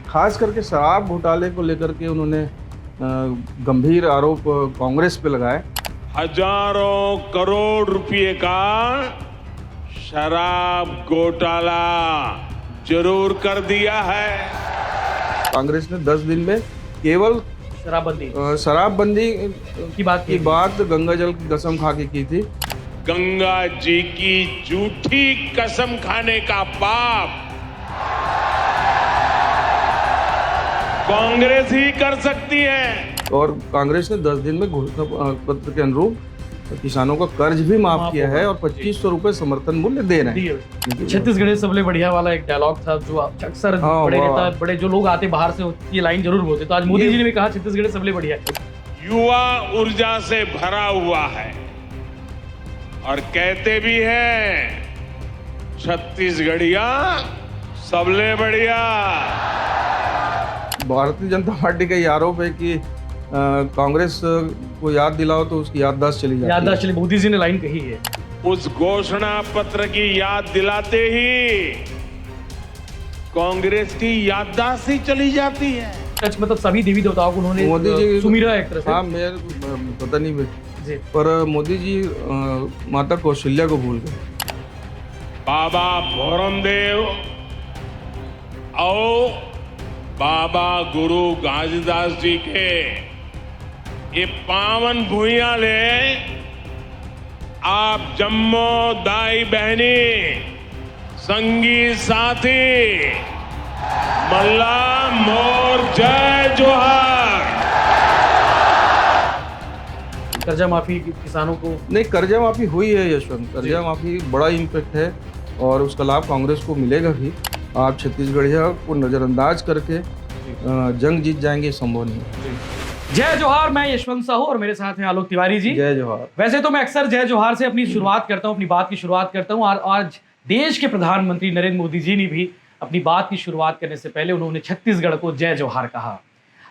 खास करके शराब घोटाले को लेकर के उन्होंने गंभीर आरोप कांग्रेस पे लगाए। हजारों करोड़ रुपए का शराब घोटाला जरूर कर दिया है। कांग्रेस ने 10 दिन में केवल शराबबंदी की बात गंगा जल की कसम खा के की थी। गंगा जी की झूठी कसम खाने का पाप कांग्रेस ही कर सकती है। और कांग्रेस ने 10 दिन में घोषणा पत्र के अनुरूप किसानों का कर्ज भी माफ किया है और 2500 रुपए समर्थन मूल्य दे रहे हैं। छत्तीसगढ़ सबले बढ़िया वाला एक डायलॉग था जो अक्सर बड़े नेता बड़े जो लोग आते बाहर से ये लाइन जरूर बोलते। तो आज मोदी जी ने भी कहा छत्तीसगढ़ सबले बढ़िया। युवा ऊर्जा से भरा हुआ है और कहते भी हैं छत्तीसगढ़िया सबले बढ़िया। भारतीय जनता पार्टी का ये आरोप है कि कांग्रेस को याद दिलाओ तो उसकी याददाश्त चली जाती है। याददाश्त चली, मोदी जी ने लाइन कही है। उस घोषणा पत्र की याद दिलाते ही कांग्रेस की याददाश्त ही चली जाती है। सच मतलब सभी देवी देवताओं को उन्होंने मोदी जी सुमिरा एक तरह से। हाँ, मैं पता नहीं जी। पर मोदी जी माता कौशल्या को भूल गए। बाबा भोरमदेव और बाबा गुरु घासीदास जी के ये पावन भूइयां ले आप जम्मो दाई बहनी संगी साथी मल्ला मोर जय जोहार। कर्जा माफी किसानों को नहीं, कर्जा माफी हुई है यशवंत। कर्जा माफी बड़ा इम्पैक्ट है और उसका लाभ कांग्रेस को मिलेगा भी। आप छत्तीसगढ़िया को नजरअंदाज करके जंग जीत जाएंगे, संभव नहीं। जय जोहार। मैं यशवंत साहू और मेरे साथ हैं आलोक तिवारी जी। जय जोहार। वैसे तो मैं अक्सर जय जोहार से अपनी शुरुआत करता हूं, अपनी बात की शुरुआत करता हूं। और आज देश के प्रधानमंत्री नरेंद्र मोदी जी ने भी अपनी बात की शुरुआत करने से पहले उन्होंने छत्तीसगढ़ को जय जोहार कहा।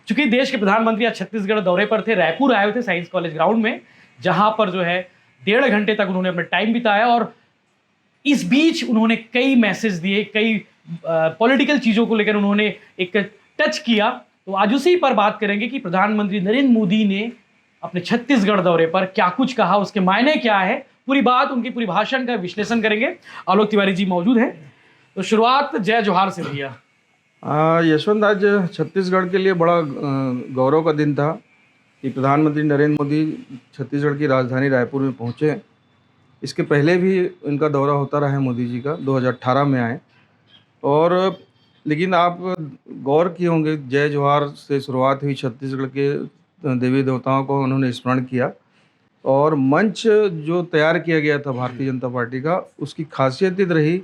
चूंकि देश के प्रधानमंत्री आज छत्तीसगढ़ दौरे पर थे, रायपुर आए हुए थे साइंस कॉलेज ग्राउंड में, जहां पर जो है 1.5 घंटे तक उन्होंने अपना टाइम बिताया। और इस बीच उन्होंने कई मैसेज दिए, कई पॉलिटिकल चीजों को लेकर उन्होंने एक टच किया। तो आज उसी पर बात करेंगे कि प्रधानमंत्री नरेंद्र मोदी ने अपने छत्तीसगढ़ दौरे पर क्या कुछ कहा, उसके मायने क्या है, पूरी बात उनकी पूरी भाषण का विश्लेषण करेंगे। आलोक तिवारी जी मौजूद हैं। तो शुरुआत जय जोहार से भैया। यशवंत, आज छत्तीसगढ़ के लिए बड़ा गौरव का दिन था कि प्रधानमंत्री नरेंद्र मोदी छत्तीसगढ़ की राजधानी रायपुर में पहुंचे। इसके पहले भी इनका दौरा होता रहा है मोदी जी का, 2018 में आए। और लेकिन आप गौर किए होंगे, जय जोहार से शुरुआत हुई, छत्तीसगढ़ के देवी देवताओं को उन्होंने स्मरण किया। और मंच जो तैयार किया गया था भारतीय जनता पार्टी का, उसकी खासियत ये रही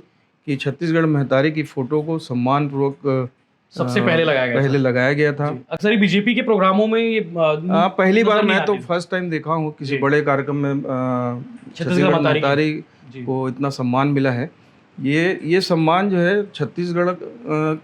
कि छत्तीसगढ़ महतारी की फोटो को सम्मानपूर्वक सबसे पहले लगाया गया था। अक्सर बीजेपी के प्रोग्रामों में ये पहली बार मैं तो फर्स्ट टाइम देखा हूँ किसी बड़े कार्यक्रम में छत्तीसगढ़ महतारी को इतना सम्मान मिला है। ये सम्मान जो है छत्तीसगढ़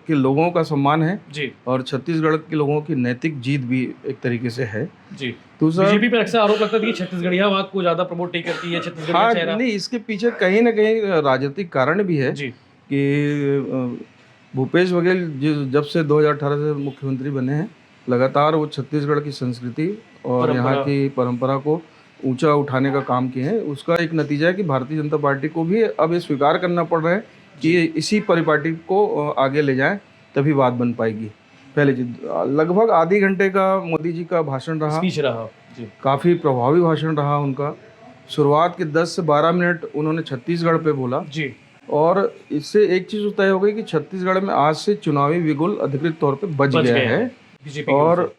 के लोगों का सम्मान है जी, और छत्तीसगढ़ के लोगों की नैतिक जीत भी एक तरीके से है जी। बीजेपी पर अक्सर आरोप लगता है कि छत्तीसगढ़ियावाद को ज्यादा प्रमोट नहीं करती है छत्तीसगढ़ का चेहरा। नहीं, इसके पीछे कहीं ना कहीं राजनीतिक कारण भी है जी। कि भूपेश बघेल जब से 2018 से मुख्यमंत्री बने हैं, लगातार वो छत्तीसगढ़ की संस्कृति और यहाँ की परंपरा को ऊंचा उठाने का काम किए हैं। उसका एक नतीजा है कि भारतीय जनता पार्टी को भी अब ये स्वीकार करना पड़ रहा है कि इसी परिपाटी को आगे ले जाएं, तभी बात बन पाएगी। पहले लगभग आधे घंटे का मोदी जी का भाषण रहा, स्पीच रहा जी। काफ़ी प्रभावी भाषण रहा उनका। शुरुआत के 10 से 12 मिनट उन्होंने छत्तीसगढ़ पे बोला जी। और इससे एक चीज़ तय हो गई कि छत्तीसगढ़ में आज से चुनावी बिगुल अधिकृत तौर पे बज गया है। और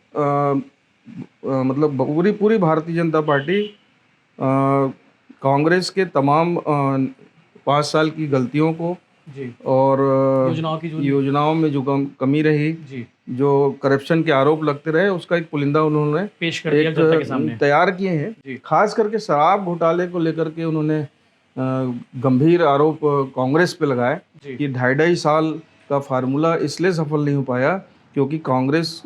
मतलब पूरी भारतीय जनता पार्टी कांग्रेस के तमाम 5 साल की गलतियों को जी, और योजनाओं में जो कमी रही जी, जो करप्शन के आरोप लगते रहे, उसका एक पुलिंदा उन्होंने पेश कर दिया जनता के सामने, तैयार किए हैं। खास करके शराब घोटाले को लेकर के उन्होंने गंभीर आरोप कांग्रेस पे लगाए कि 2.5 साल का फार्मूला इसलिए सफल नहीं हो पाया क्योंकि कांग्रेस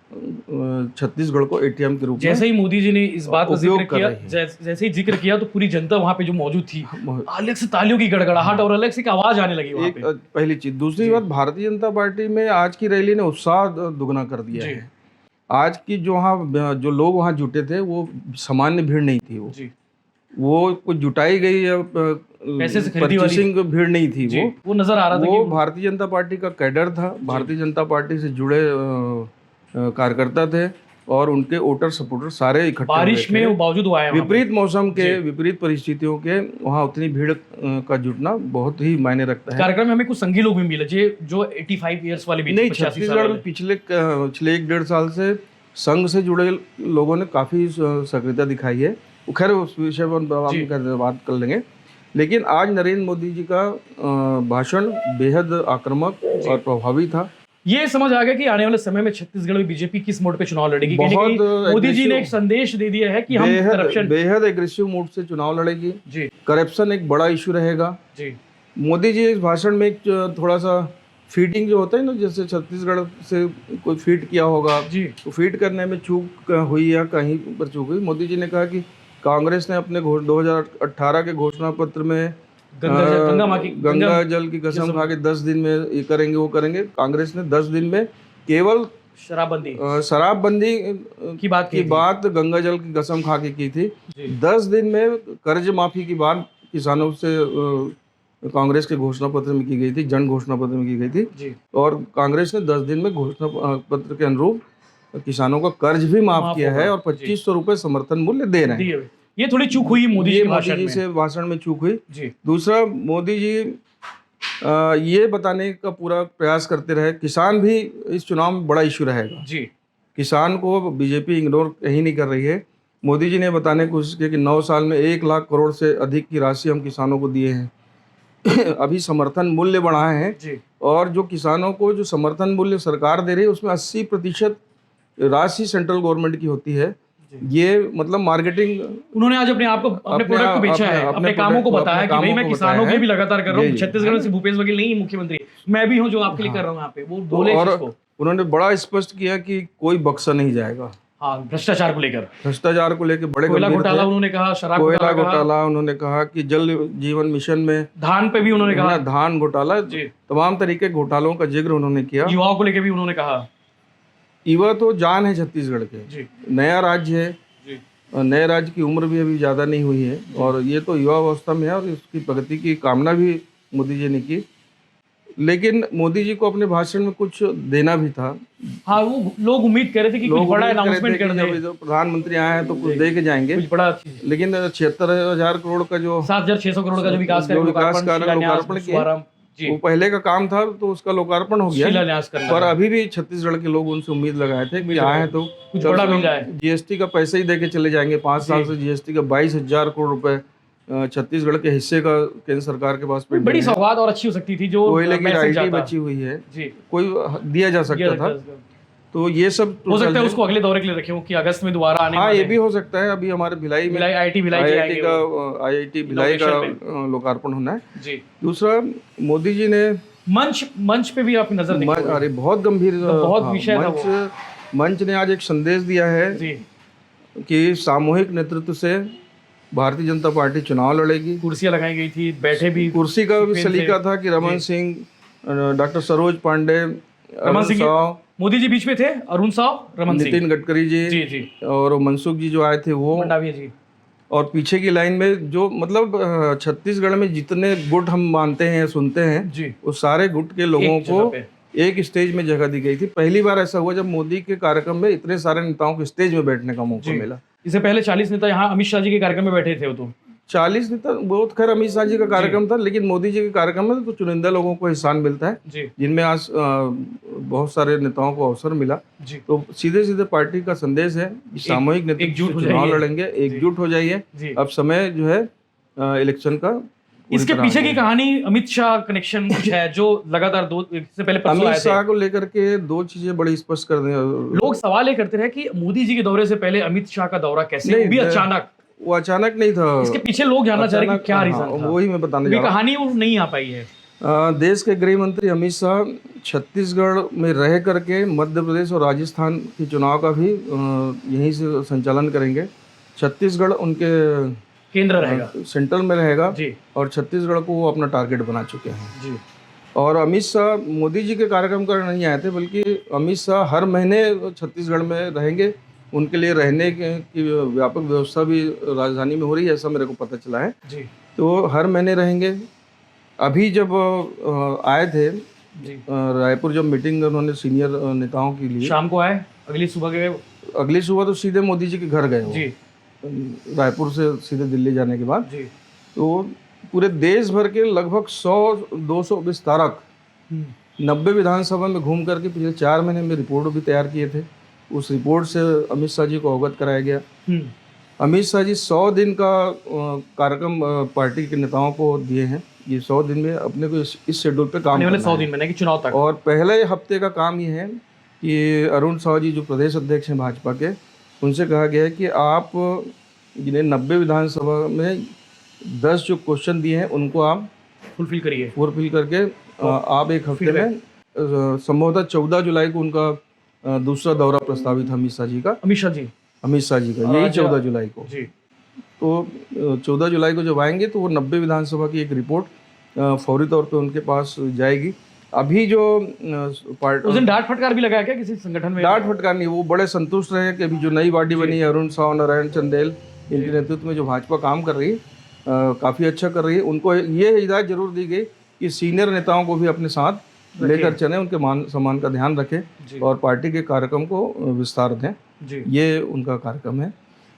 छत्तीसगढ़ को एटीएम के रूप में जैसे ही मोदी जी ने इस बात का उपयोग जिक्र कर किया, रही है। जैसे ही जिक्र किया तो पूरी जनता वहां पे जो मौजूद थी, अलग से तालियों की गड़गड़ाहट और अलग से एक आवाज आने लगी वहां एक पे। पहली चीज। दूसरी बात, भारतीय जनता पार्टी में आज की रैली ने उत्साह दुगना कर दिया जी। है। आज की जो लोग वहां जुटे थे वो सामान्य भीड़ नहीं थी। जी वो कुछ जुटाई गई या पैसे से खरीदी वाली परचेसिंग भीड़ नहीं थी। जी, वो नजर आ रहा था वो कि भारतीय जनता पार्टी का कैडर था, भारतीय जनता पार्टी से जुड़े कार्यकर्ता थे और उनके वोटर सपोर्टर सारे इकट्ठे हुए बारिश थे। में वो बावजूद वो आए वहां पे। विपरीत मौसम के, विपरीत परिस्थितियों के वहाँ उतनी भीड़ का जुटना बहुत ही मायने रखता है। कार्यक्रम में हमें कुछ संगी लोग भी मिले जो 85 इयर्स वाले भी थे, नहीं, 85 साल छत्तीसगढ़ वाले। में पिछले 1-1.5 साल से संघ से जुड़े लोगों ने काफी सक्रियता दिखाई है। खैर उस विषय पर हम बात कर लेंगे। लेकिन आज नरेंद्र मोदी जी का भाषण बेहद आक्रामक और प्रभावी था। ये समझ आ गया कि आने वाले समय में छत्तीसगढ़ में बीजेपी किस मोड पे चुनाव लड़ेगी। कहीं ना बहुत कहीं मोदी जी ने aggressive- एक संदेश दे दिया है कि हम करप्शन बेहद एग्रेसिव मूड से चुनाव लड़ेगी। जी करप्शन एक बड़ा इशू रहेगा। जी मोदी जी इस भाषण में एक थोड़ा सा फीडिंग जो होता है ना, जैसे छत्तीसगढ़ से कोई फीड किया होगा जी तो फीड करने में चूक हुई या कहीं पर चूक हुई। मोदी जी ने कहा कि कांग्रेस ने अपने 2018 के घोषणा पत्र में गंगा जल की कसम खा के 10 दिन में ये करेंगे वो करेंगे। कांग्रेस ने 10 दिन में केवल शराबबंदी की बात गंगा जल की कसम खा के की थी। 10 दिन में कर्ज माफी की बात किसानों से कांग्रेस के घोषणा पत्र में की गई थी, जन घोषणा पत्र में की गई थी। और कांग्रेस ने 10 दिन में घोषणा पत्र के अनुरूप किसानों का कर्ज भी माफ किया है और 2500 रुपए समर्थन मूल्य दे रहे हैं। ये थोड़ी चूक हुई मोदी जी से भाषण में चूक हुई। जी। दूसरा, मोदी जी ये बताने का पूरा प्रयास करते रहे किसान भी इस चुनाव में बड़ा इशू रहेगा। जी। किसान को बीजेपी इग्नोर कहीं नहीं कर रही है। मोदी जी ने बताने की कोशिश की कि 9 साल में 1 लाख करोड़ से अधिक की राशि हम किसानों को दिए हैं। अभी समर्थन मूल्य बढ़ाए हैं जी। और जो किसानों को जो समर्थन मूल्य सरकार दे रही है उसमें 80% राशि सेंट्रल गवर्नमेंट की होती है। ये मतलब मार्केटिंग उन्होंने आज अपने आप को, अपने प्रोडक्ट को बेचा है, अपने कामों को बताया कि भाई मैं किसानों के भी लगातार कर रहा हूँ। छत्तीसगढ़ से भूपेश बघेल नहीं मुख्यमंत्री, मैं भी हूँ जो आपके लिए कर रहा हूँ यहाँ पे, वो बोले। और उन्होंने बड़ा स्पष्ट किया कि कोई बख्शा नहीं जाएगा। हाँ, भ्रष्टाचार को लेकर बड़े कोयला घोटाला उन्होंने कहा, शराब कोयला घोटाला उन्होंने कहा कि जल जीवन मिशन में, धान पे भी उन्होंने कहा, धान घोटाला, तमाम तरीके घोटालों का जिक्र उन्होंने किया। युवाओं को लेकर भी उन्होंने कहा। युवा तो जान है छत्तीसगढ़ के, नया राज्य है, नए राज्य की उम्र भी अभी ज़्यादा नहीं हुई है और ये तो युवा अवस्था में है और इसकी प्रगति की कामना भी मोदी जी ने की। लेकिन मोदी जी को अपने भाषण में कुछ देना भी था। हाँ, वो लोग उम्मीद कर रहे थे कि कुछ बड़ा अनाउंसमेंट कर दें। जब प्रधानमंत्री आए हैं तो कुछ दे के जाएंगे, कुछ बड़ा। लेकिन 76,000 करोड़ का जो 7,600 करोड़ का जो विकास लोकार्पण किया, वो पहले का काम था तो उसका लोकार्पण हो गया। पर अभी भी छत्तीसगढ़ के लोग उनसे उम्मीद लगाए थे कि आए हैं तो कुछ बड़ा मिल जाए। जीएसटी का पैसा ही दे के चले जाएंगे। 5 साल से जीएसटी का 22,000 करोड़ रुपए छत्तीसगढ़ के हिस्से का केंद्र सरकार के पास बड़ी सौगात और अच्छी हो सकती थी जो कोयले की राइटी बची हुई है जी, कोई दिया जा सकता था। तो ये सब हो सकता है उसको अगले दौरे के लिए रखे हो कि अगस्त में दोबारा आने। हाँ, ये भी हो सकता है। अभी हमारे भिलाई में आईआईटी भिलाई का लोकार्पण होना है जी। दूसरा, मोदी जी ने मंच पे भी आप नजर, अरे बहुत गंभीर, बहुत विषय था। मंच ने आज एक संदेश दिया है कि सामूहिक नेतृत्व से भारतीय जनता पार्टी चुनाव लड़ेगी। कुर्सियां लगाई गई थी, बैठे भी, कुर्सी का भी सलीका था कि रमन सिंह, डॉक्टर सरोज पांडे, रमन सिंह, मोदी जी बीच में थे, अरुण साव, रमन सिंह, नितिन गडकरी जी और मनसुख जी जो आए थे वो, मंडाविया जी। और पीछे की लाइन में जो मतलब छत्तीसगढ़ में जितने गुट हम मानते हैं सुनते हैं जी, उस सारे गुट के लोगों को एक स्टेज में जगह दी गई थी। पहली बार ऐसा हुआ जब मोदी के कार्यक्रम में इतने सारे नेताओं को स्टेज में बैठने का मौका मिला। इससे पहले 40 नेता यहाँ अमित शाह जी के कार्यक्रम में बैठे थे। वो तो 40 नेता, बहुत खैर अमित शाह जी का कार्यक्रम था, लेकिन मोदी जी के कार्यक्रम में तो चुनिंदा लोगों को एहसान मिलता है जिनमें आज बहुत सारे नेताओं को अवसर मिला। तो सीधे सीधे पार्टी का संदेश है कि सामूहिक नेतृत्व चुनाव लड़ेंगे, एकजुट हो जाइए। अब समय जो है इलेक्शन का। इसके पीछे की कहानी अमित शाह कनेक्शन कुछ है जो लगातार इससे पहले अमित शाह को लेकर के 2 चीजें बड़ी स्पष्ट कर दें। लोग सवाल ये करते रहे कि मोदी जी के दौरे से पहले अमित शाह का दौरा कैसे, भी अचानक? वो अचानक नहीं था। इसके पीछे लोग जानना चाह रहे हैं कि क्या रीजन था। वही मैं बताने जा रहा हूं। कहानी वो नहीं आ पाई है। देश के गृह मंत्री अमित शाह छत्तीसगढ़ में रह करके मध्य प्रदेश और राजस्थान के चुनाव का भी यहीं से संचालन करेंगे। छत्तीसगढ़ उनके केंद्र रहेगा, सेंट्रल में रहेगा जी और छत्तीसगढ़ को वो अपना टारगेट बना चुके हैं। जी। और अमित शाह मोदी जी के कार्यक्रम कर नहीं आए थे, बल्कि अमित शाह हर महीने छत्तीसगढ़ में रहेंगे। उनके लिए रहने की व्यापक व्यवस्था भी राजधानी में हो रही है, ऐसा मेरे को पता चला है। जी तो हर महीने रहेंगे। अभी जब आए थे जी, रायपुर, जब मीटिंग उन्होंने सीनियर नेताओं के लिए, शाम को आए, अगली सुबह गए। अगली सुबह तो सीधे मोदी जी के घर गए वो, जी रायपुर से सीधे दिल्ली जाने के बाद। जी। तो पूरे देश भर के लगभग 100-200 विस्तारक 90 विधानसभा में घूम करके पिछले 4 महीने में रिपोर्ट भी तैयार किए थे। उस रिपोर्ट से अमित शाह जी को अवगत कराया गया। अमित शाह जी 100 दिन का कार्यक्रम पार्टी के नेताओं को दिए हैं। ये 100 दिन में अपने को इस शेड्यूल पे काम आने वाले करना 100 है। दिन में, नहीं कि चुनाव तक। और पहले हफ्ते का काम ये है कि अरुण साव जी जो प्रदेश अध्यक्ष हैं भाजपा के, उनसे कहा गया है कि आप जिन्हें 90 विधानसभा में 10 जो क्वेश्चन दिए हैं उनको आप फुलफिल करिए, फुलफिल करके आप एक हफ्ते में संभवतः 14 जुलाई को उनका दूसरा दौरा प्रस्तावित है अमित शाह जी का। अमित शाह जी का यही 14 जुलाई को। जी। तो 14 जुलाई को जब आएंगे तो वो 90 विधानसभा की एक रिपोर्ट फौरी तौर पे उनके पास जाएगी। अभी जो उस दिन डांट फटकार भी लगाया क्या किसी संगठन में? डांट फटकार नहीं, वो बड़े संतुष्ट रहे कि अभी जो नई बॉडी बनी है अरुण साव, नारायण चंदेल, इनके नेतृत्व में जो भाजपा काम कर रही है काफ़ी अच्छा कर रही है। उनको ये हिदायत जरूर दी गई कि सीनियर नेताओं को भी अपने साथ लेकर चलें, उनके मान सम्मान का ध्यान रखें और पार्टी के कार्यक्रम को विस्तार दें। ये उनका कार्यक्रम है।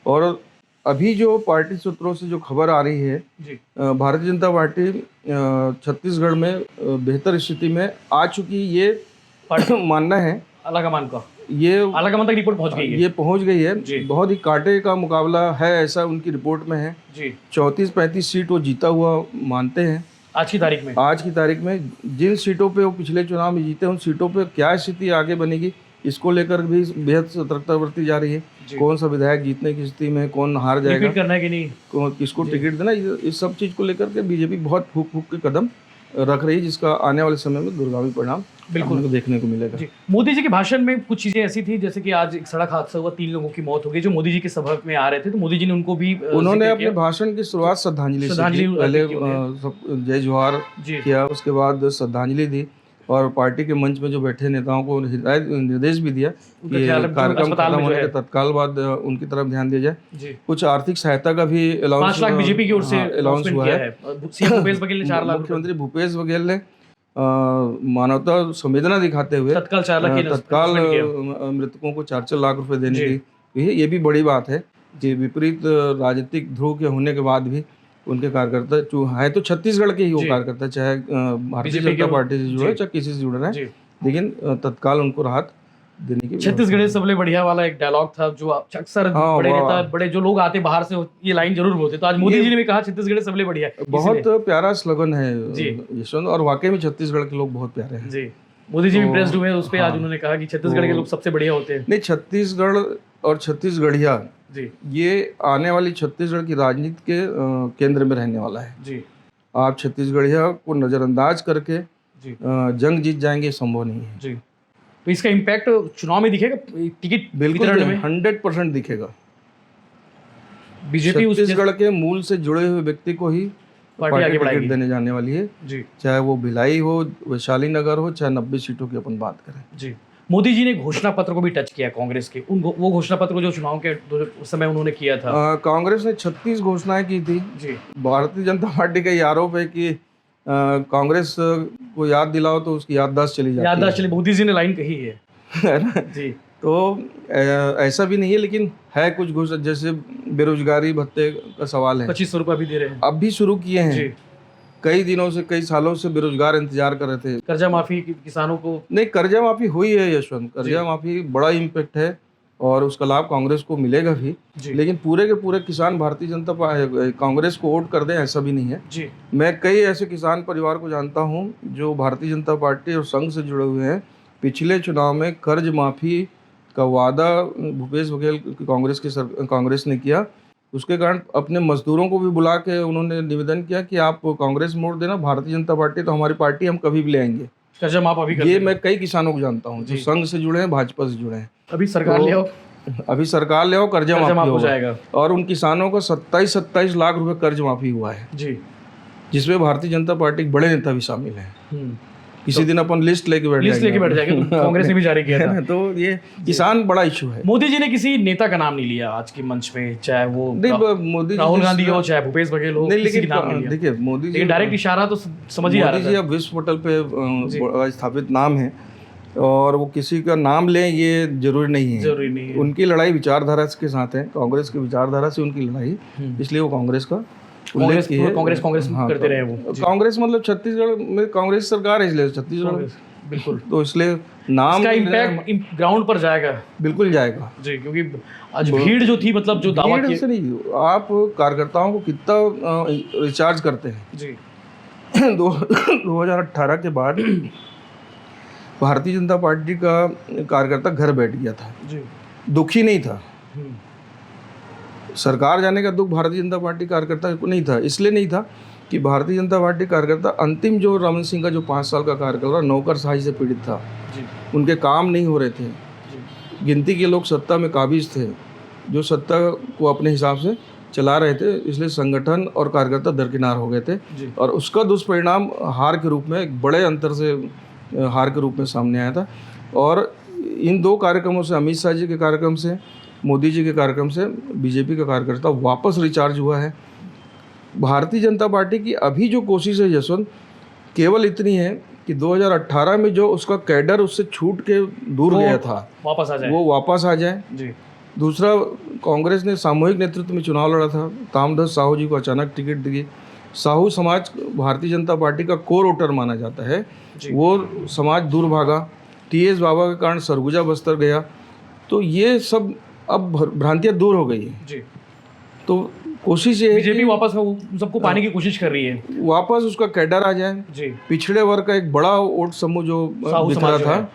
और अभी जो पार्टी सूत्रों से जो खबर आ रही है, भारतीय जनता पार्टी छत्तीसगढ़ में बेहतर स्थिति में आ चुकी, ये मानना है आलाकमान का। ये आलाकमान तक रिपोर्ट पहुंच गई है। ये पहुंच गई है। बहुत ही कांटे का मुकाबला है, ऐसा उनकी रिपोर्ट में है। 34-35 सीट वो जीता हुआ मानते हैं आज की तारीख में। आज की तारीख में जिन सीटों पे वो पिछले चुनाव में जीते, उन सीटों पे क्या स्थिति आगे बनेगी, इसको लेकर भी बेहद सतर्कता बरती जा रही है। कौन सा विधायक जीतने की स्थिति में, कौन हार जाएगा, रिपीट करना है कि नहीं, किसको टिकट देना, इस सब चीज़ को लेकर के बीजेपी बहुत फूक के कदम रख रही है, जिसका आने वाले समय में दूरगामी परिणाम बिल्कुल देखने को मिलेगा। मोदी जी के भाषण में कुछ चीजें ऐसी थी, जैसे कि आज एक सड़क हादसा हुआ, 3 लोगों की मौत हो गई, जो मोदी जी की सभा में आ रहे थे, तो मोदी जी ने उनको भी उन्होंने अपने भाषण की शुरुआत श्रद्धांजलि से की। पहले जय जोहार किया, उसके बाद श्रद्धांजलि दी और पार्टी के मंच में जो बैठे नेताओं को हिदायत निर्देश भी दिया कि कार्यक्रम खत्म होने के तत्काल बाद उनकी तरफ ध्यान दिया जाए। कुछ आर्थिक सहायता का भी 5 लाख बीजेपी की ओर से अलाउंस हुआ है। भूपेश बघेल ने 4 लाख, मुख्यमंत्री भूपेश बघेल ने मानवता संवेदना दिखाते हुए तत्काल मृतकों को 4-4 लाख रुपए देने की, ये भी बड़ी बात है कि विपरीत राजनीतिक ध्रुव के होने के बाद भी उनके कार्यकर्ता जो है, तो छत्तीसगढ़ के ही वो कार्यकर्ता, चाहे भारतीय जनता पार्टी से जुड़े चाहे किसी से जुड़े रहे, लेकिन तत्काल उनको राहत देने की। छत्तीसगढ़ सबले बढ़िया वाला एक डायलॉग था जो अक्सर बड़े नेता, बड़े जो लोग आते बाहर से, ये लाइन जरूर बोलते, तो आज मोदी जी ने भी कहा छत्तीसगढ़ सबले बढ़िया। बहुत प्यारा स्लोगन है यशवंत, और वाकई में छत्तीसगढ़ के लोग बहुत प्यारे हैं जी। मोदी जी भी इम्प्रेस्ड हुए उस पर। आज उन्होंने कहा कि छत्तीसगढ़ के लोग सबसे बढ़िया होते हैं। नहीं, छत्तीसगढ़ और छत्तीसगढ़िया ये आने वाली छत्तीसगढ़ की राजनीति के केंद्र में रहने वाला है जी। आप छत्तीसगढ़िया को नजरअंदाज करके जंग जीत जाएंगे, संभव नहीं है जी। तो इसका इम्पैक्ट चुनाव में दिखेगा, टिकट बिल्कुल 100% दिखेगा। बीजेपी छत्तीसगढ़ के मूल से जुड़े हुए व्यक्ति को ही पार्टी टिकट देने जाने वाली है जी। चाहे वो भिलाई हो, वैशाली नगर हो, चाहे 90 सीटों की अपन बात करें जी। मोदी जी ने घोषणा पत्र को भी टच किया कांग्रेस के, वो घोषणा पत्र को जो चुनाव के उस समय उन्होंने किया था। कांग्रेस ने 36 घोषणाएं की थी जी। भारतीय जनता पार्टी का ये आरोप है कि कांग्रेस को याद दिलाओ तो उसकी याददाश्त चली जाती है। याददाश्त चली, मोदी जी ने लाइन कही है ना जी। तो ऐसा भी नहीं है, लेकिन है कुछ घोषणा, जैसे बेरोजगारी भत्ते का सवाल है, 2500 रुपये भी दे रहे हैं, अब भी शुरू किए हैं जी। कई दिनों से, कई सालों से बेरोजगार इंतजार कर रहे थे। कर्जा माफी किसानों को, नहीं, कर्जा माफी हुई है यशवंत, कर्जा माफी बड़ा इम्पैक्ट है और उसका लाभ कांग्रेस को मिलेगा भी, लेकिन पूरे के पूरे किसान भारतीय जनता कांग्रेस को वोट कर दें ऐसा भी नहीं है जी। मैं कई ऐसे किसान परिवार को जानता हूं जो भारतीय जनता पार्टी और संघ से जुड़े हुए हैं। पिछले चुनाव में कर्ज माफी का वादा भूपेश बघेल कांग्रेस ने किया उसके कारण अपने मजदूरों को भी बुला के उन्होंने निवेदन किया कि आप कांग्रेस मोड़ देना, भारतीय जनता पार्टी तो हमारी पार्टी, हम कभी भी ले आएंगे। कर्जा माफ अभी कर ये देंगे। मैं कई किसानों को जानता हूँ जो संघ से जुड़े हैं, भाजपा से जुड़े हैं। अभी सरकार तो ले आओ, अभी सरकार ले आओ, कर्जा कर्जा माफ माफी हो होगा। जाएगा। और उन किसानों को 27 लाख रुपए कर्ज माफी हुआ है, जी। जिसमें भारतीय जनता पार्टी के बड़े नेता भी शामिल हैं। किसी दिन अपन लिस्ट लेके बैठ लिस्ट लेके बैठ जाएंगे, तो कांग्रेस ने भी जारी किया था। तो ये किसान बड़ा इशू है। मोदी जी ने किसी नेता का नाम नहीं लिया आज के मंच पे, चाहे वो नहीं, मोदी जी राहुल गांधी हो, चाहे भूपेश बघेल हो, नहीं, किसी का नाम नहीं लेकिन लिया। देखिए मोदी जी, लेकिन डायरेक्ट इशारा तो समझ ही आ मोदी जी रहा था। अब विश्व पटल पे स्थापित नाम है और वो किसी का नाम लें ये जरूरी नहीं है। जरूरी नहीं है। उनकी लड़ाई विचारधारा के साथ है, कांग्रेस की विचारधारा से उनकी लड़ाई, इसलिए वो कांग्रेस का उल्लेख की है। कांग्रेस हाँ, करते रहे वो। कांग्रेस मतलब छत्तीसगढ़ में कांग्रेस सरकार है, इसलिए छत्तीसगढ़, बिल्कुल। तो इसलिए नाम इसका इम्पैक्ट ग्राउंड पर जाएगा। बिल्कुल जाएगा जी, क्योंकि आज भीड़ जो थी, मतलब जो दावा भीड़ से नहीं, आप कार्यकर्ताओं को कितना रिचार्ज करते हैं। जी 2018 के बाद भारतीय जनता पार्टी का कार्यकर्ता घर बैठ गया था, जी। दुखी नहीं था। सरकार जाने का दुख भारतीय जनता पार्टी कार्यकर्ता को नहीं था, इसलिए नहीं था कि भारतीय जनता पार्टी कार्यकर्ता अंतिम जो रमन सिंह का जो 5 साल का कार्यकाल रहा, नौकरशाही से पीड़ित था। जी। उनके काम नहीं हो रहे थे, गिनती के लोग सत्ता में काबिज थे जो सत्ता को अपने हिसाब से चला रहे थे, इसलिए संगठन और कार्यकर्ता दरकिनार हो गए थे। और उसका दुष्परिणाम हार के रूप में, एक बड़े अंतर से हार के रूप में सामने आया था। और इन दो कार्यक्रमों से, अमित शाह जी के कार्यक्रम से, मोदी जी के कार्यक्रम से बीजेपी का कार्यकर्ता वापस रिचार्ज हुआ है। भारतीय जनता पार्टी की अभी जो कोशिश है यशवंत, केवल इतनी है कि 2018 में जो उसका कैडर उससे छूट के दूर गया था, वापस आ जाए, वो वापस आ जाए। जी। दूसरा, कांग्रेस ने सामूहिक नेतृत्व में चुनाव लड़ा था, तामध्वज साहू जी को अचानक टिकट दी। साहू समाज भारतीय जनता पार्टी का कोर वोटर माना जाता है, वो समाज दूर भागा। TS बाबा के कारण सरगुजा बस्तर गया, तो ये सब अब भ्रांतियाँ दूर हो गई है। जी। तो कोशिश ये है बीजेपी कि वापस सबको पाने की कोशिश कर रही है, वापस उसका कैडर आ जाए। जी। पिछड़े वर्ग का एक बड़ा वोट समूह जो साहू बिखरा समाज जो था, है,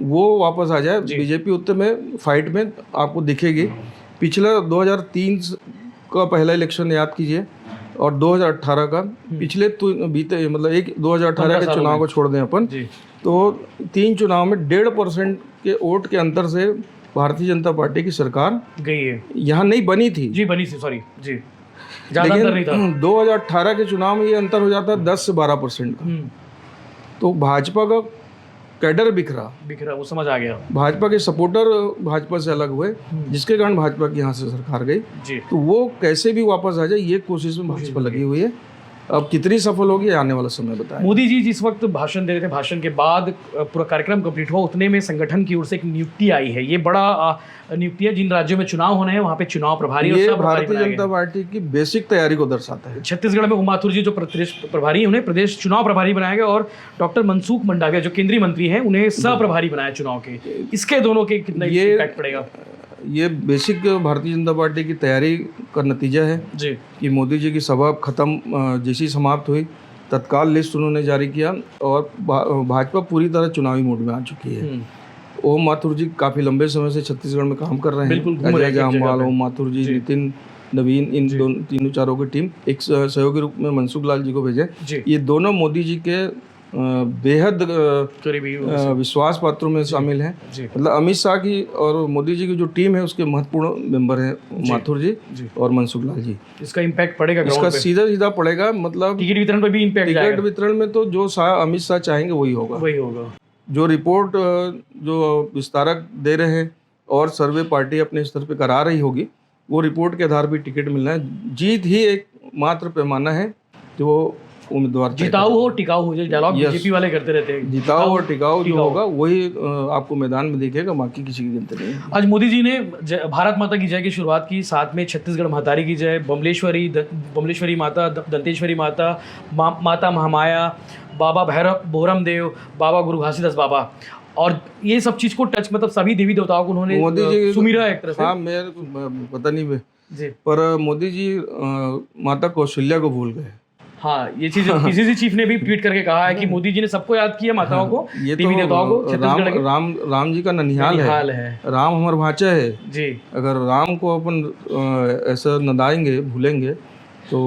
वो वापस आ जाए। बीजेपी उत्तर में फाइट में आपको दिखेगी। पिछला 2003 का पहला इलेक्शन याद कीजिए और 2018 का, पिछले बीते मतलब 2018 के चुनाव को छोड़ दें अपन, तो 3 चुनाव में 1.5% के वोट के अंतर से भारतीय जनता पार्टी की सरकार गई है। यहाँ नहीं बनी थी। जी, बनी थी, सॉरी जी, ज़्यादा अंतर नहीं था। 2018 के चुनाव में ये अंतर हो जाता है 10 से 12% का। तो भाजपा का कैडर बिखरा, वो समझ आ गया। भाजपा के सपोर्टर भाजपा से अलग हुए, जिसके कारण भाजपा की यहाँ से सरकार गई। तो वो कैसे भी वापस आ जाए, ये कोशिश में भाजपा लगी हुई है। अब कितनी सफल होगी आने वाला समय बताएं। मोदी जी जिस वक्त भाषण दे रहे थे, भाषण के बाद पूरा कार्यक्रम कंप्लीट हुआ, उतने में संगठन की ओर से एक नियुक्ति आई है। ये बड़ा नियुक्ति है, जिन राज्यों में चुनाव होने हैं वहाँ पे चुनाव प्रभारी, ये भारतीय जनता पार्टी की बेसिक तैयारी को दर्शाता है। छत्तीसगढ़ में उमाथुर जी जो प्रदेश प्रभारी हैं, उन्हें प्रदेश चुनाव प्रभारी बनाया गया, और डॉक्टर मनसुख मंडाविया जो केंद्रीय मंत्री हैं, उन्हें सह प्रभारी बनाया चुनाव के। इसके दोनों के कितना इम्पैक्ट पड़ेगा? ये बेसिक भारतीय जनता पार्टी की तैयारी का नतीजा है जी, कि मोदी जी की सभा खत्म जैसी समाप्त हुई, तत्काल लिस्ट उन्होंने जारी किया और भाजपा पूरी तरह चुनावी मोड में आ चुकी है। ओम माथुर जी काफ़ी लंबे समय से छत्तीसगढ़ में काम कर रहे हैं। अजय जामवाल, ओम माथुर जी, नितिन नवीन, इन तीनों चारों की टीम एक सहयोगी रूप में मनसुख लाल जी को भेजे। ये दोनों मोदी जी के बेहद करीबी विश्वास पात्रों में शामिल हैं। मतलब अमित शाह की और मोदी जी की जो टीम है उसके महत्वपूर्ण मेंबर हैं माथुर जी और मनसुख लाल जी। इसका इम्पैक्ट पड़ेगा, इसका सीधा पड़ेगा। मतलब टिकट वितरण पे भी इम्पैक्ट जाएगा। टिकट वितरण में तो जो अमित शाह चाहेंगे वही होगा। जो रिपोर्ट जो विस्तारक दे रहे हैं और सर्वे पार्टी अपने स्तर पे करा रही होगी, वो रिपोर्ट के आधार पर टिकट मिलना है। जीत ही एक मात्र पैमाना है जो उम्मीदवार जिताऊ हो टिकाऊ हो, जो डायलॉग बीजेपी वाले करते रहते हैं, जिताऊ और टिकाऊ जो होगा वही आपको मैदान में दिखेगा, बाकी किसी की गिनती नहीं है। आज मोदी जी ने भारत माता की जय की शुरुआत की, साथ में छत्तीसगढ़ महतारी की जय, बमलेश्वरी माता, दंतेश्वरी माता, माता महामाया, बाबा भैरव बोरम देव, बाबा गुरु घासीदास बाबा, और ये सब चीज को टच, मतलब सभी देवी देवताओं को उन्होंने मोदी जी सुमिरा एक तरह से। हाँ, मेरे पता नहीं जी, पर मोदी जी माता कौशल्या को भूल गए। हाँ, ये चीज पीसीसी चीफ ने भी ट्वीट करके कहा है कि मोदी जी ने सबको याद किया, माताओं को, ये देवी देवताओं को, छत्तीसगढ़ के राम जी का ननिहाल है। राम हमारा भांचा है जी। अगर राम को अपन ऐसा नदाएंगे, भूलेंगे तो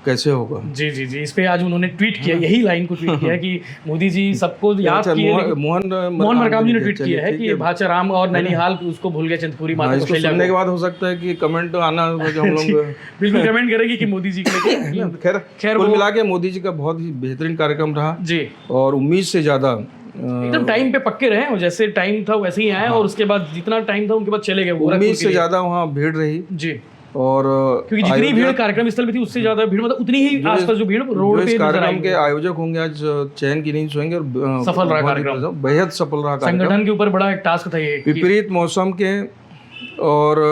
कैसे होगा। जी जी जी, इस पे आज उन्होंने ट्वीट किया, यही लाइन को ट्वीट किया है कि मोदी जी सबको याद किए। मोहन मरकाम जी ने ट्वीट किया है कि भाचा राम और नैनीहाल उसको भूल गए, चंद्रपुरी माता को सुनने के बाद हो सकता है कि कमेंट आना हम लोग बिल्कुल कमेंट करेगी कि मोदी जी के खैर कुल मिला के मोदी जी का बहुत ही बेहतरीन कार्यक्रम रहा जी, और उम्मीद से ज्यादा एकदम टाइम पे पक्के रहे, और जैसे टाइम था वैसे ही आए, और उसके बाद जितना टाइम था उनके बाद चले गए। उम्मीद से ज्यादा वहाँ भीड़ रही जी, और क्योंकि जितनी भीड़ कार्यक्रम स्थल में थी उससे ज्यादा भीड़, मतलब उतनी ही आसपास जो भीड़ रोड पे कार्यक्रम के आयोजक होंगे आज चैन की नींद सोएंगे, और सफल रहा कार्यक्रम, बेहद सफल रहा कार्यक्रम। संगठन के ऊपर बड़ा एक टास्क था ये, विपरीत मौसम के, और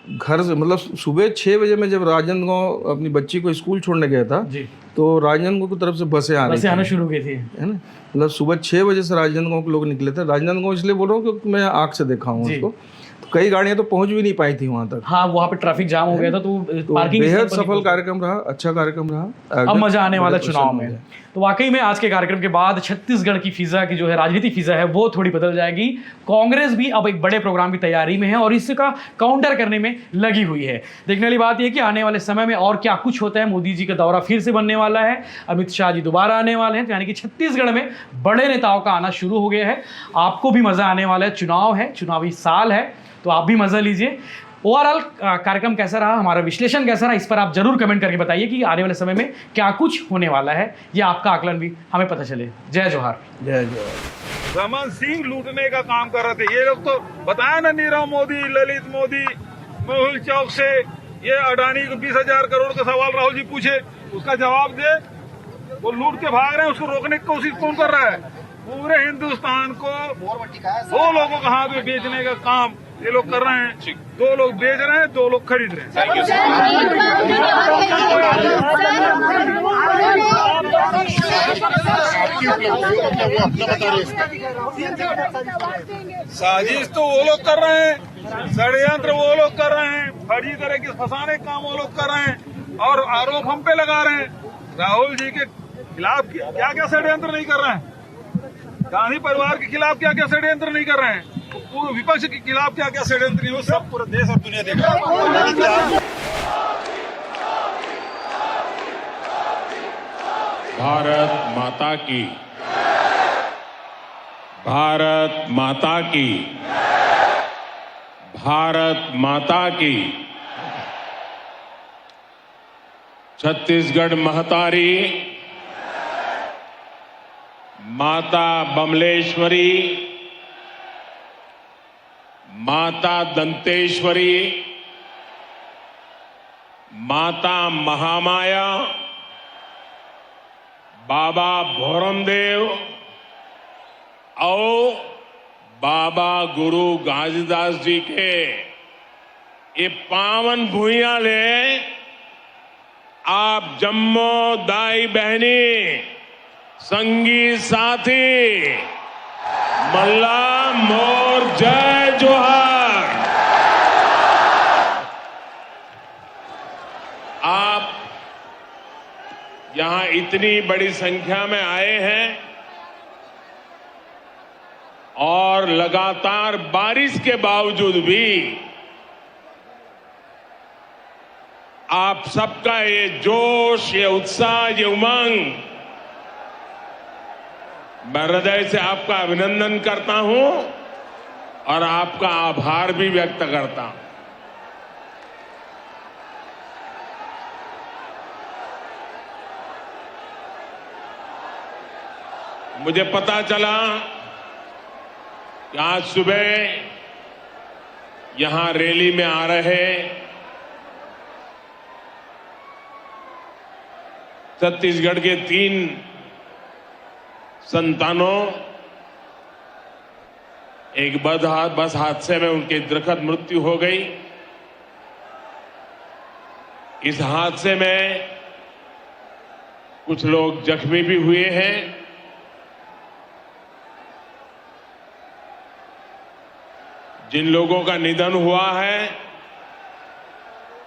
घर से मतलब सुबह 6 बजे में जब राजनांदगांव अपनी बच्ची को स्कूल छोड़ने गया था जी, तो राजनांदगांव की तरफ से बसें आना शुरू हो गई थी, है ना। मतलब सुबह 6 बजे से राजनांदगांव के लोग निकले थे। राजनांदगांव इसलिए बोल रहा हूँ क्योंकि मैं आँख से देखा हूँ उसको, तो कई गाड़ियां तो पहुंच भी नहीं पाई थी वहां तक। हाँ, वहाँ पे ट्रैफिक जाम हो गया था, तो पार्किंग बेहद सफल कार्यक्रम रहा, अच्छा कार्यक्रम रहा। अब मजा आने वाला चुनाव में। तो वाकई में आज के कार्यक्रम के बाद छत्तीसगढ़ की फिजा की जो है राजनीतिक फिजा है वो थोड़ी बदल जाएगी। कांग्रेस भी अब एक बड़े प्रोग्राम की तैयारी में है और इसका काउंटर करने में लगी हुई है। देखने वाली बात यह कि आने वाले समय में और क्या कुछ होता है। मोदी जी का दौरा फिर से बनने वाला है, अमित शाह जी दोबारा आने वाले हैं, तो यानी कि छत्तीसगढ़ में बड़े नेताओं का आना शुरू हो गया है। आपको भी मजा आने वाला है, चुनाव है, चुनावी साल है, तो आप भी मजा लीजिए। ओवरऑल कार्यक्रम कैसा रहा, हमारा विश्लेषण कैसा रहा, इस पर आप जरूर कमेंट करके बताइए कि आने वाले समय में क्या कुछ होने वाला है। ये आपका आकलन भी हमें पता चले। जय जोहार। जय जोहार। रमन सिंह लूटने का काम कर रहे थे ये लोग, तो बताया ना, नीरव मोदी, ललित मोदी, मेहुल चौक से ये अडानी को 20,000 करोड़ का सवाल राहुल जी पूछे, उसका जवाब दे। वो लूट के भाग रहे हैं, उसको रोकने की कोशिश कौन कर रहा है? पूरे हिंदुस्तान को 2 लोगों के हाथ में बेचने का काम ये लोग कर रहे हैं। 2 लोग बेच रहे हैं, 2 लोग खरीद रहे हैं। साजिश तो वो लोग कर रहे हैं, षड्यंत्र वो लोग कर रहे हैं, फर्जी तरह के फंसाने काम वो लोग कर रहे हैं, और आरोप हम पे लगा रहे हैं। राहुल जी के खिलाफ क्या क्या षड्यंत्र नहीं कर रहे हैं, गांधी परिवार के खिलाफ क्या क्या षड्यंत्र नहीं कर रहे हैं, पूरे विपक्ष के खिलाफ क्या क्या षड्यंत्र नहीं, वो सब पूरा देश और दुनिया देख रहा है। भारत माता की, भारत माता की, भारत माता की। छत्तीसगढ़ महतारी माता बमलेश्वरी, माता दंतेश्वरी, माता महामाया, बाबा भोरमदेव और बाबा गुरु घासीदास जी के ये पावन भूइयां ले आप जम्मो दाई बहनी, संगी साथी, मल्ला मोर जय जोहार। आप यहां इतनी बड़ी संख्या में आए हैं और लगातार बारिश के बावजूद भी आप सबका ये जोश, ये उत्साह, ये उमंग, मैं हृदय से आपका अभिनंदन करता हूं और आपका आभार भी व्यक्त करता हूं। मुझे पता चला कि आज सुबह यहां रैली में आ रहे छत्तीसगढ़ के 3 संतानों, एक बस हादसे में उनकी दुखद मृत्यु हो गई। इस हादसे में कुछ लोग जख्मी भी हुए हैं। जिन लोगों का निधन हुआ है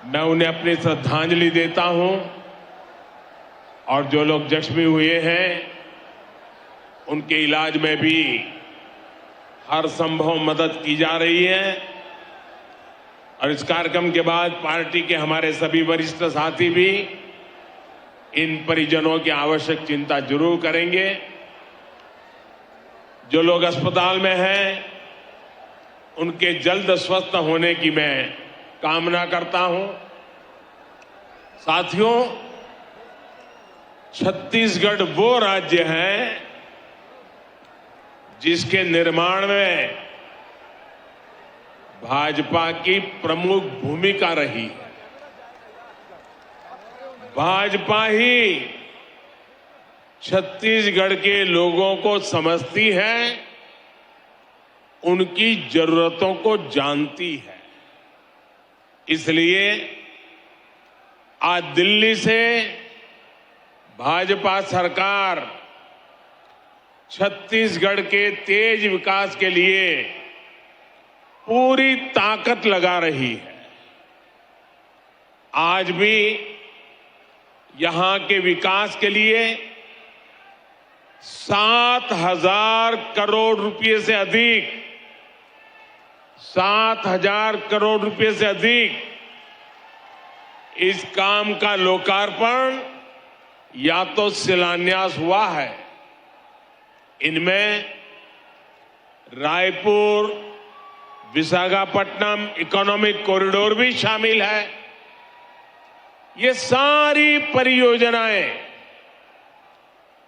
मैं उन्हें अपनी श्रद्धांजलि देता हूं। और जो लोग जख्मी हुए हैं उनके इलाज में भी हर संभव मदद की जा रही है। और इस कार्यक्रम के बाद पार्टी के हमारे सभी वरिष्ठ साथी भी इन परिजनों की आवश्यक चिंता जरूर करेंगे। जो लोग अस्पताल में हैं उनके जल्द स्वस्थ होने की मैं कामना करता हूं। साथियों, छत्तीसगढ़ वो राज्य है जिसके निर्माण में भाजपा की प्रमुख भूमिका रही है। भाजपा ही छत्तीसगढ़ के लोगों को समझती है, उनकी जरूरतों को जानती है। इसलिए आज दिल्ली से भाजपा सरकार छत्तीसगढ़ के तेज विकास के लिए पूरी ताकत लगा रही है। आज भी यहां के विकास के लिए 7,000 करोड़ रुपए से अधिक 7,000 करोड़ रुपए से अधिक इस काम का लोकार्पण या तो शिलान्यास हुआ है। इनमें रायपुर विशाखापट्टनम इकोनॉमिक कॉरिडोर भी शामिल है। ये सारी परियोजनाएं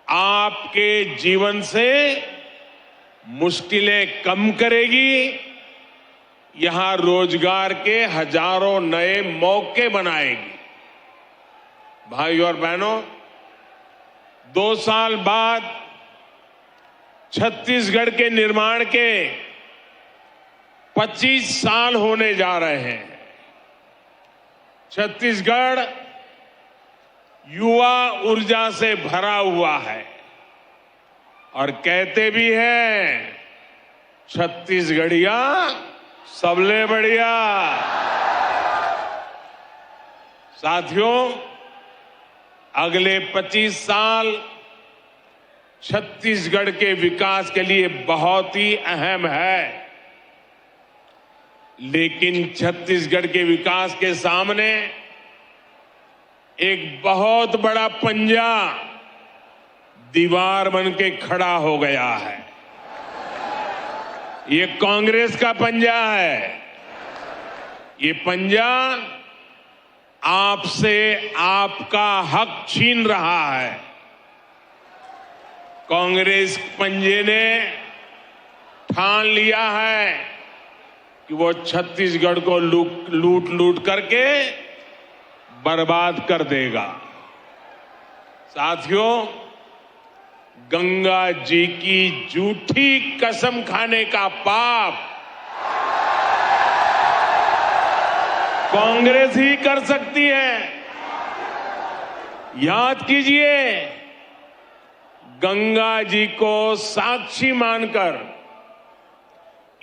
आपके जीवन से मुश्किलें कम करेगी, यहां रोजगार के हजारों नए मौके बनाएगी। भाइयों और बहनों, 2 साल बाद छत्तीसगढ़ के निर्माण के 25 साल होने जा रहे हैं। छत्तीसगढ़ युवा ऊर्जा से भरा हुआ है और कहते भी हैं, छत्तीसगढ़िया सबले बढ़िया। साथियों, अगले 25 साल छत्तीसगढ़ के विकास के लिए बहुत ही अहम है। लेकिन छत्तीसगढ़ के विकास के सामने एक बहुत बड़ा पंजा दीवार बन के खड़ा हो गया है। ये कांग्रेस का पंजा है। ये पंजा आपसे आपका हक छीन रहा है। कांग्रेस पंजे ने ठान लिया है कि वो छत्तीसगढ़ को लूट लूट करके बर्बाद कर देगा। साथियों, गंगा जी की झूठी कसम खाने का पाप कांग्रेस ही कर सकती है। याद कीजिए, गंगा जी को साक्षी मानकर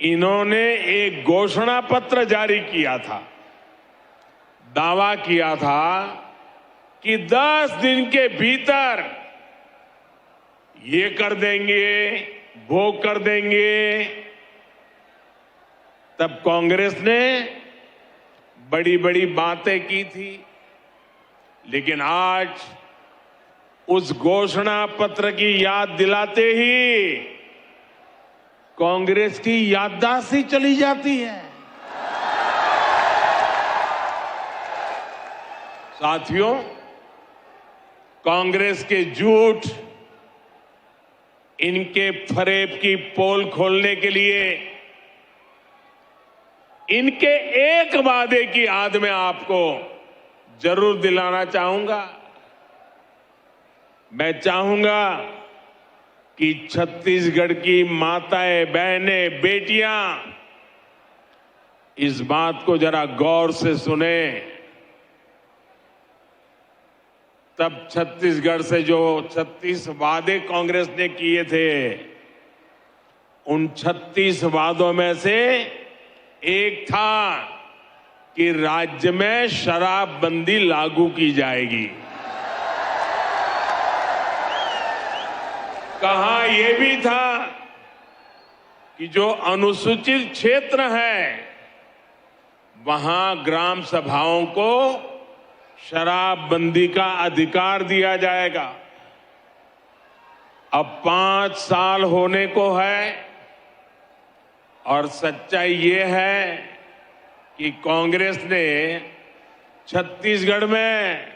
इन्होंने एक घोषणा पत्र जारी किया था। दावा किया था कि 10 दिन के भीतर ये कर देंगे, वो कर देंगे। तब कांग्रेस ने बड़ी बड़ी बातें की थी, लेकिन आज उस घोषणा पत्र की याद दिलाते ही कांग्रेस की याददाश्त ही चली जाती है। साथियों, कांग्रेस के झूठ, इनके फरेब की पोल खोलने के लिए इनके एक वादे की याद में आपको जरूर दिलाना चाहूंगा। मैं चाहूंगा कि छत्तीसगढ़ की माताएं, बहनें, बेटियां इस बात को जरा गौर से सुने। तब छत्तीसगढ़ से जो 36 वादे कांग्रेस ने किए थे, उन 36 वादों में से एक था कि राज्य में शराबबंदी लागू की जाएगी। कहा यह भी था कि जो अनुसूचित क्षेत्र है वहां ग्राम सभाओं को शराबबंदी का अधिकार दिया जाएगा। अब 5 साल होने को है और सच्चाई ये है कि कांग्रेस ने छत्तीसगढ़ में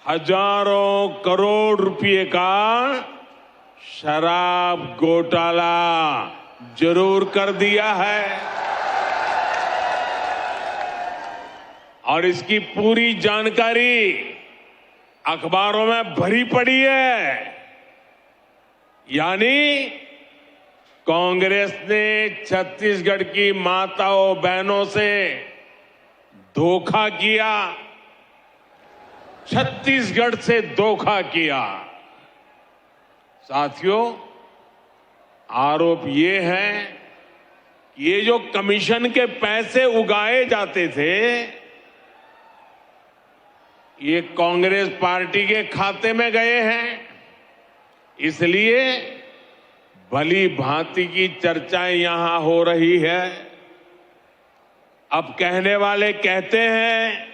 हजारों करोड़ रुपए का शराब घोटाला जरूर कर दिया है और इसकी पूरी जानकारी अखबारों में भरी पड़ी है। यानी कांग्रेस ने छत्तीसगढ़ की माताओं बहनों से धोखा किया, छत्तीसगढ़ से धोखा किया। साथियों, आरोप ये है कि ये जो कमीशन के पैसे उगाए जाते थे ये कांग्रेस पार्टी के खाते में गए हैं, इसलिए भली भांति की चर्चाएं यहां हो रही है। अब कहने वाले कहते हैं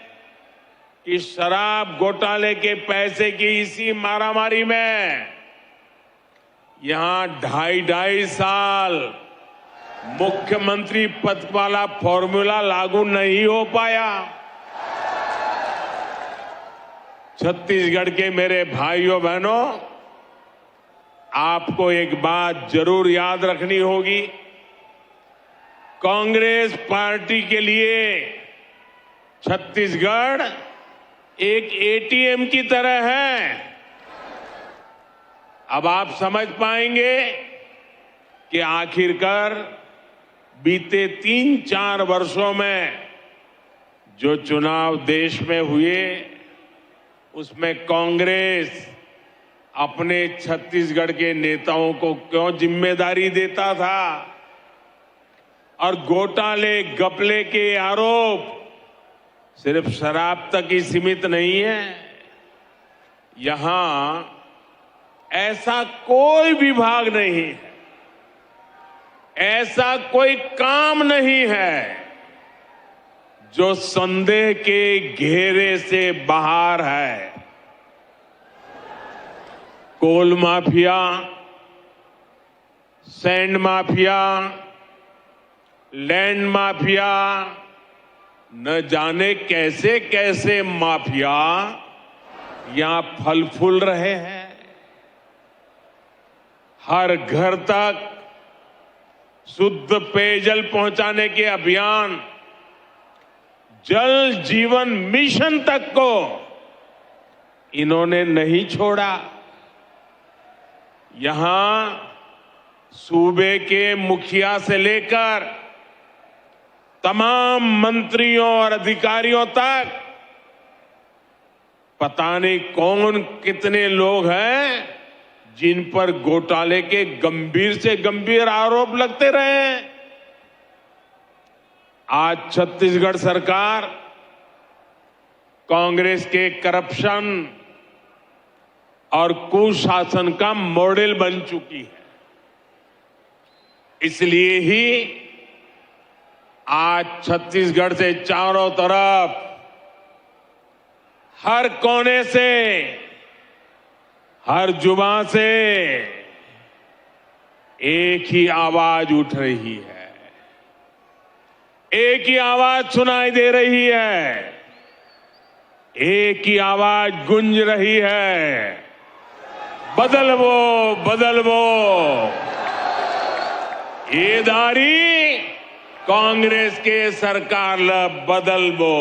कि शराब घोटाले के पैसे की इसी मारामारी में यहां 2.5 साल मुख्यमंत्री पद वाला फॉर्मूला लागू नहीं हो पाया। छत्तीसगढ़ के मेरे भाइयों बहनों, आपको एक बात जरूर याद रखनी होगी। कांग्रेस पार्टी के लिए छत्तीसगढ़ एक एटीएम की तरह है। अब आप समझ पाएंगे कि आखिरकार बीते 3-4 वर्षों में जो चुनाव देश में हुए उसमें कांग्रेस अपने छत्तीसगढ़ के नेताओं को क्यों जिम्मेदारी देता था और घोटाले घपले के आरोप सिर्फ शराब तक ही सीमित नहीं है। यहां ऐसा कोई विभाग नहीं है, ऐसा कोई काम नहीं है जो संदेह के घेरे से बाहर है। Coal mafia, sand mafia, land mafia, न जाने कैसे कैसे माफिया यहां फल फूल रहे हैं। हर घर तक शुद्ध पेयजल पहुंचाने के अभियान, जल जीवन मिशन तक को इन्होंने नहीं छोड़ा। यहां सूबे के मुखिया से लेकर तमाम मंत्रियों और अधिकारियों तक पता नहीं कौन कितने लोग हैं जिन पर घोटाले के गंभीर से गंभीर आरोप लगते रहे। आज छत्तीसगढ़ सरकार कांग्रेस के करप्शन और कुशासन का मॉडल बन चुकी है। इसलिए ही आज छत्तीसगढ़ से चारों तरफ, हर कोने से, हर जुबान से एक ही आवाज उठ रही है, एक ही आवाज सुनाई दे रही है, एक ही आवाज गूंज रही है, बदलवो बदलवो। ये दारी कांग्रेस के सरकार ला बदलवो।